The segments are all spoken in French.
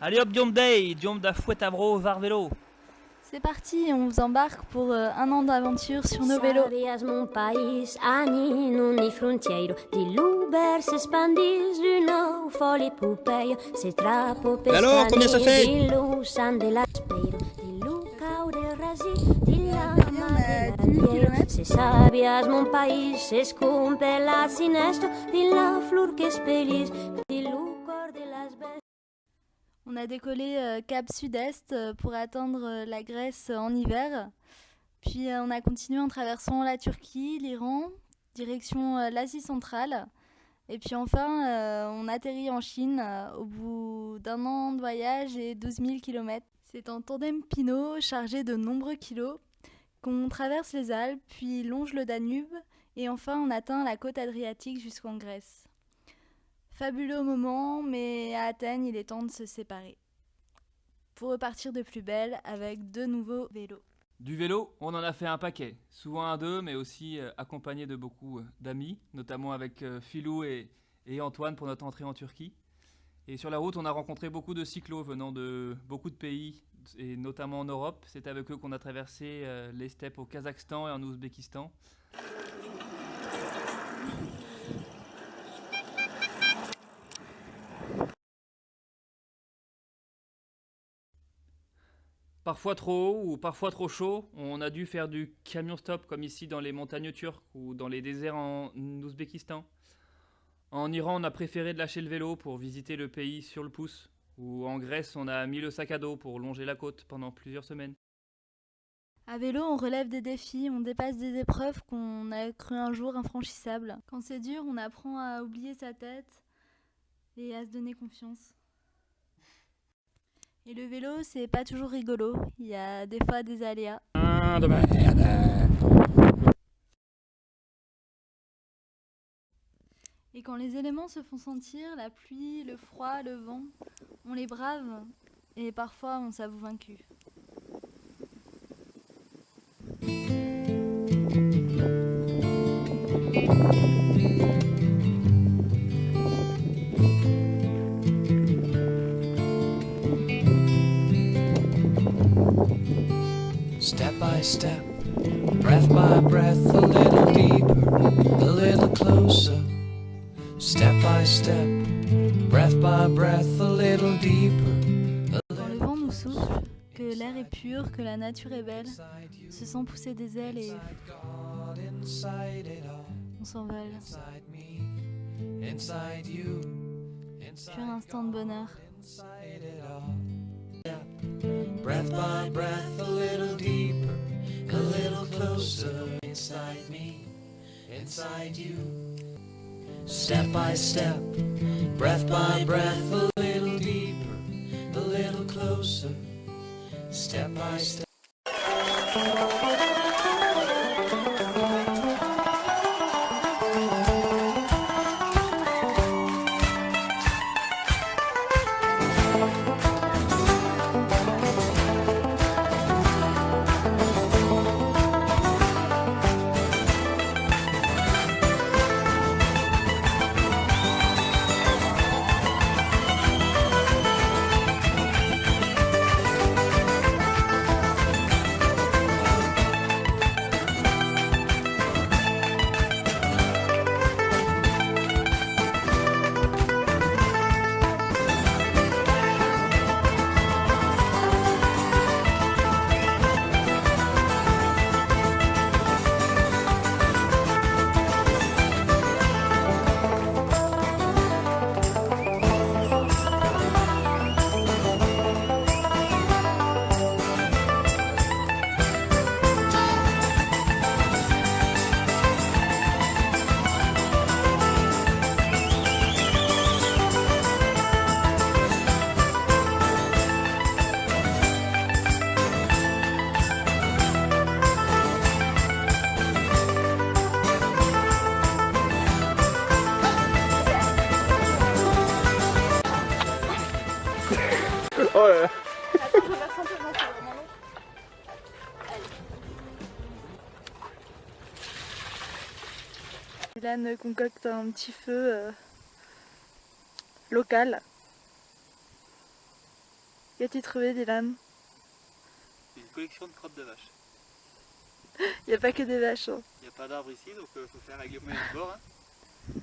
Allez hop, diom day, diom da fouet avro var vélo. C'est parti, on vous embarque pour un an d'aventure sur nos vélos. Sabias mon país, ani non ni frontiero, di l'Uber s'expandis du nou foli Pompeio, se trapo Alors, combien ça fait? di l'usan de la speiro, di l'ucau del rasi, di la madre se sabias mon país, s'escumpe la sinesto, di la flor que espellis, di l'ucor de las bestes. On a décollé cap sud-est pour atteindre la Grèce en hiver. Puis on a continué en traversant la Turquie, l'Iran, direction l'Asie centrale. Et puis enfin, on atterrit en Chine au bout d'un an de voyage et 12 000 km. C'est en tandem Pinot chargé de nombreux kilos qu'on traverse les Alpes, puis longe le Danube et enfin on atteint la côte adriatique jusqu'en Grèce. Fabuleux moment, mais à Athènes, il est temps de se séparer. Pour repartir de plus belle avec deux nouveaux vélos. Du vélo, on en a fait un paquet, souvent à deux, mais aussi accompagné de beaucoup d'amis, notamment avec Philou et Antoine pour notre entrée en Turquie. Et sur la route, on a rencontré beaucoup de cyclos venant de beaucoup de pays, et notamment en Europe. C'est avec eux qu'on a traversé les steppes au Kazakhstan et en Ouzbékistan. Parfois trop haut ou parfois trop chaud, on a dû faire du camion stop comme ici dans les montagnes turques ou dans les déserts en Ouzbékistan. En Iran, on a préféré de lâcher le vélo pour visiter le pays sur le pouce. Ou en Grèce, on a mis le sac à dos pour longer la côte pendant plusieurs semaines. À vélo, on relève des défis, on dépasse des épreuves qu'on a cru un jour infranchissables. Quand c'est dur, on apprend à oublier sa tête et à se donner confiance. Et le vélo, c'est pas toujours rigolo. Il y a des fois des aléas. De merde. Et quand les éléments se font sentir, la pluie, le froid, le vent, on les brave et parfois on s'avoue vaincu. Step by step, breath by breath, a little deeper, a little closer. Step by step, breath by breath, a little deeper. Quand le vent nous souffle, que l'air est pur, que la nature est belle, on se sent pousser des ailes et on s'envole. Puis un instant de bonheur. Breath by breath, a little deeper, a little closer inside me, inside you. Step by step, breath by breath, a little deeper, a little closer. Step by step. Oh là là. Attends, je vais ressentir, moi c'est vraiment long. Dylan concocte un petit feu local. Qu'as-tu trouvé, Dylan? Une collection de crottes de vache. Il n'y a pas que des vaches. Hein. Il n'y a pas d'arbre ici, donc il faut faire avec les moyens de bord. Hein.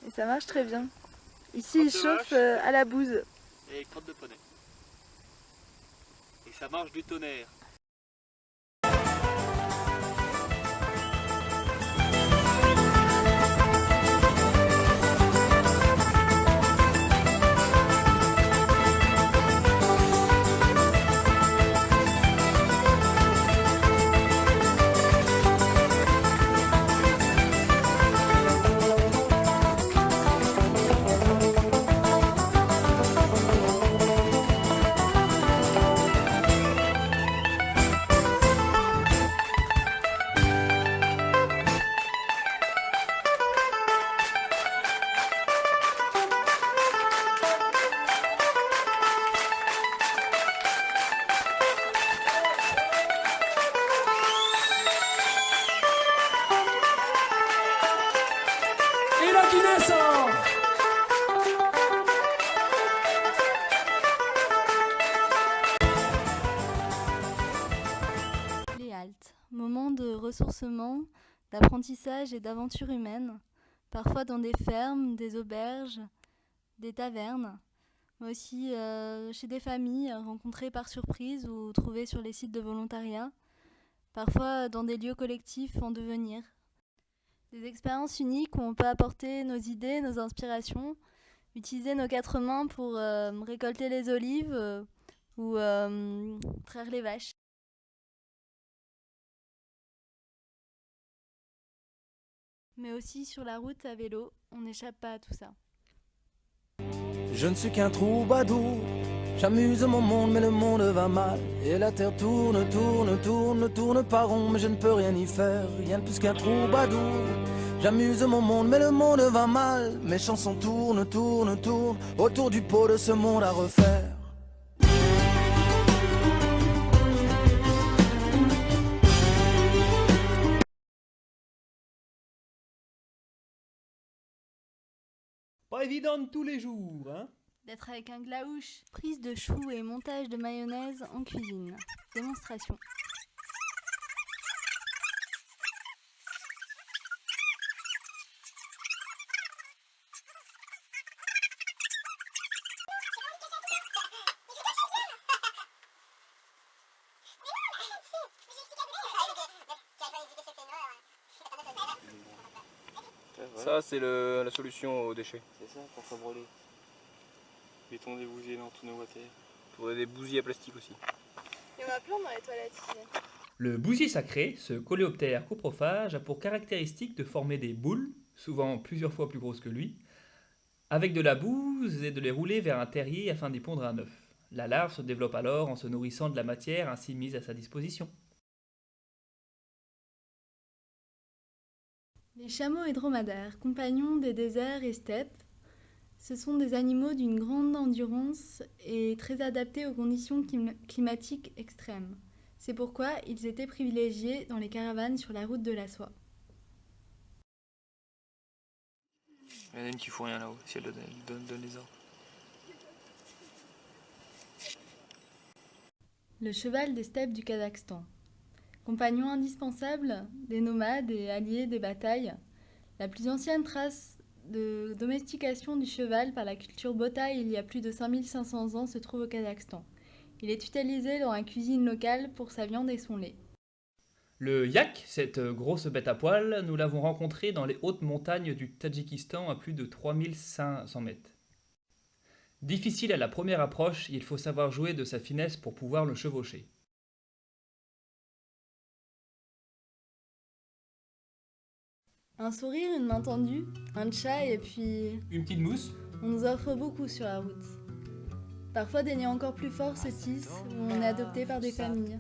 Et ça marche très bien. Ici, Crottes ils de chauffent vache. à la bouse. Et crottes de poney. Et ça marche du tonnerre. Et là qui descend. Les haltes, moments de ressourcement, d'apprentissage et d'aventure humaine, parfois dans des fermes, des auberges, des tavernes, mais aussi chez des familles rencontrées par surprise ou trouvées sur les sites de volontariat, parfois dans des lieux collectifs en devenir. Des expériences uniques où on peut apporter nos idées, nos inspirations, utiliser nos quatre mains pour récolter les olives ou traire les vaches. Mais aussi sur la route à vélo, on n'échappe pas à tout ça. Je ne suis qu'un troubadour, j'amuse mon monde mais le monde va mal. Et la terre tourne, tourne, tourne, tourne pas rond, mais je ne peux rien y faire, rien de plus qu'un troubadour. J'amuse mon monde mais le monde va mal, mes chansons tournent, tournent, tournent, autour du pot de ce monde à refaire. Pas évident de tous les jours, hein. D'être avec un glaouche, prise de choux et montage de mayonnaise en cuisine. Démonstration. Ça, c'est la solution aux déchets. C'est ça, pour se brûler. Mettons des bousiers dans tous nos water. Pour des bousies à plastique aussi. Il y en a plein dans les toilettes ici. Le bousier sacré, ce coléoptère coprophage, a pour caractéristique de former des boules, souvent plusieurs fois plus grosses que lui, avec de la bouse et de les rouler vers un terrier afin d'y pondre un œuf. La larve se développe alors en se nourrissant de la matière ainsi mise à sa disposition. Les chameaux et dromadaires, compagnons des déserts et steppes, ce sont des animaux d'une grande endurance et très adaptés aux conditions climatiques extrêmes. C'est pourquoi ils étaient privilégiés dans les caravanes sur la route de la soie. Il y en a une qui fout rien là-haut, si elle donne les ordres. Le cheval des steppes du Kazakhstan. Compagnon indispensable des nomades et allié des batailles, la plus ancienne trace de domestication du cheval par la culture Botaï il y a plus de 5500 ans se trouve au Kazakhstan. Il est utilisé dans la cuisine locale pour sa viande et son lait. Le yak, cette grosse bête à poil, nous l'avons rencontré dans les hautes montagnes du Tadjikistan à plus de 3500 mètres. Difficile à la première approche, il faut savoir jouer de sa finesse pour pouvoir le chevaucher. Un sourire, une main tendue, un tcha et puis Une petite mousse. on nous offre beaucoup sur la route. Parfois des liens encore plus forts se tissent où on est adopté par des familles.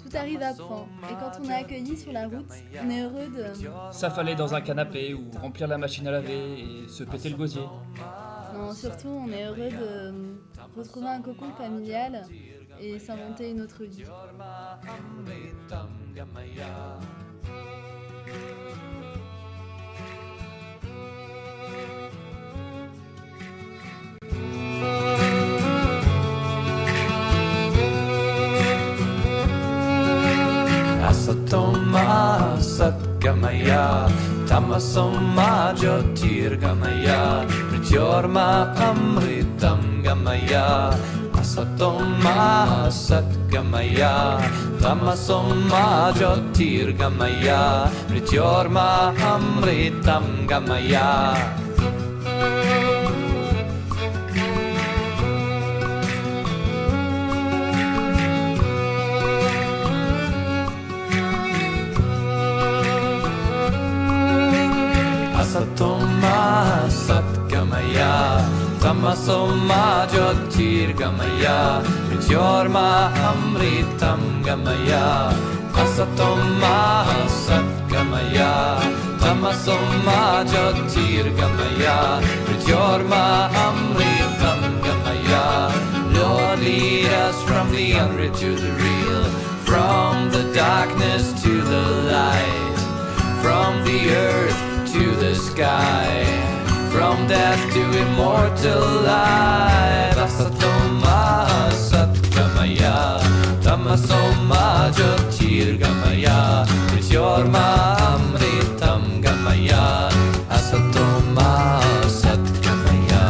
Tout arrive à point et quand on est accueilli sur la route, on est heureux de... S'affaler dans un canapé ou remplir la machine à laver et se péter le gosier. Non, surtout on est heureux de retrouver un cocon familial et s'inventer une autre vie. Tamasoma Jyotirgamaya Mrityorma Amritam Gamaya Asatoma Satgamaya Tamasoma Jyotirgamaya Mrityorma Amritam Gamaya. Asatoma Satgamaya Tamasoma Jyotirgamaya Mrityorma Amritam Gamaya Asatoma Satgamaya Tamasoma Jyotirgamaya Mrityorma Amritam Gamaya. Lord, lead us from the unreal to the real, from the darkness to the light, from the earth to the sky, from death to immortal life. Asatoma Satgamaya Tamasoma Jyotirgamaya Mrityorma Amritam Gamaya. Asatoma Satgamaya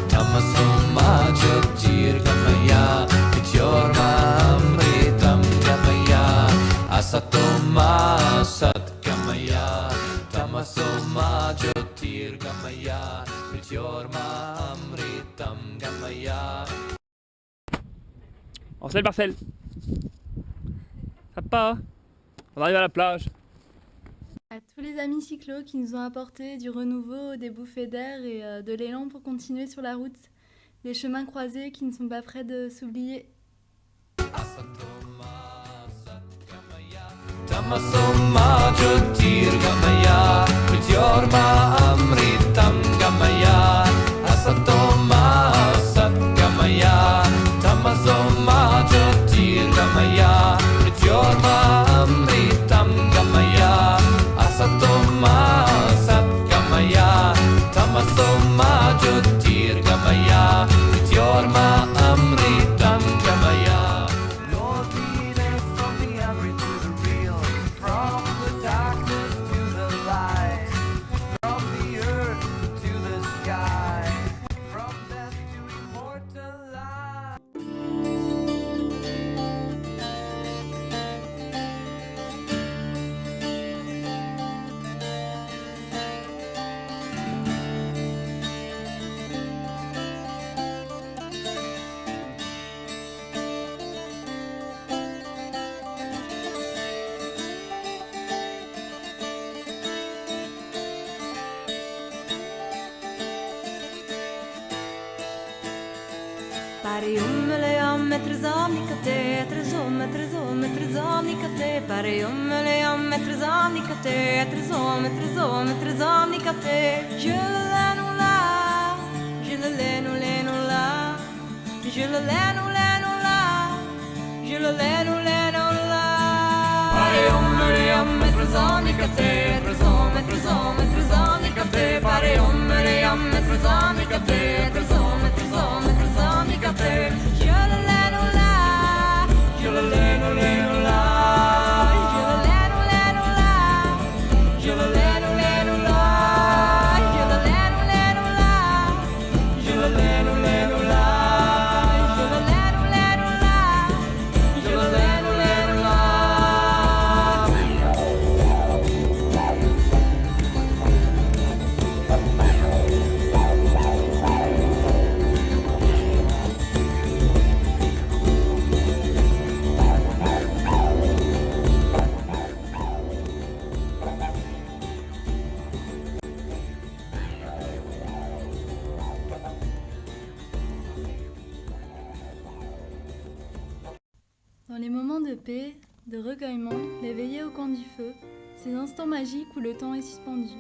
Tamasoma Jyotirgamaya Mrityorma Amritam Gamaya. Asatoma Satgamaya Tamasoma Jyotirgamaya Mrityorma Amritam Gamaya. Marcel, Marcel. Ça va pas, hein? On arrive à la plage. À tous les amis cyclos qui nous ont apporté du renouveau, des bouffées d'air et de l'élan pour continuer sur la route, des chemins croisés qui ne sont pas prêts de s'oublier. Tamasoma Jyotirgamaya Mrityorma Amritam Gamaya. Asatoma Satgamaya Tamasoma Jyotirgamaya Mrityorma Amritam Gamaya. Asatoma Satgamaya Tamasoma Jyotirgamaya Mrityorma Amritam Gamaya. Lord, lead us from the unreal to the real, from the darkness to the light, from the earth to the sky, from death to immortal life. Dans les moments de paix, de recueillement, les veillées au coin du feu, ces instants magiques où le temps est suspendu.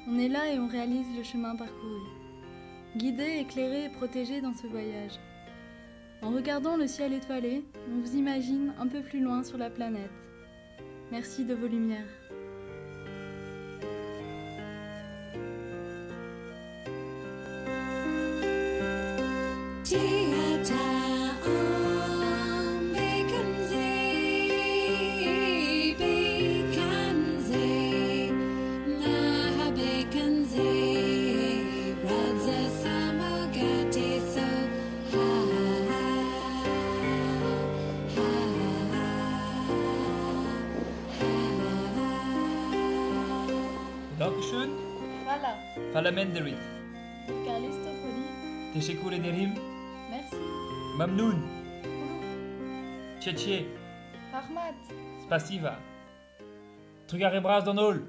On est là et on réalise le chemin parcouru. Guidé, éclairé et protégé dans ce voyage. En regardant le ciel étoilé, on vous imagine un peu plus loin sur la planète. Merci de vos lumières. Bekam ze Dankeschön. Voilà. Falamanderit. Calistopoli. Teşekkür ederim. Merci. Mamnoun. Tchetché. Rahmat. Spasiba. Trugaré bras dans ol.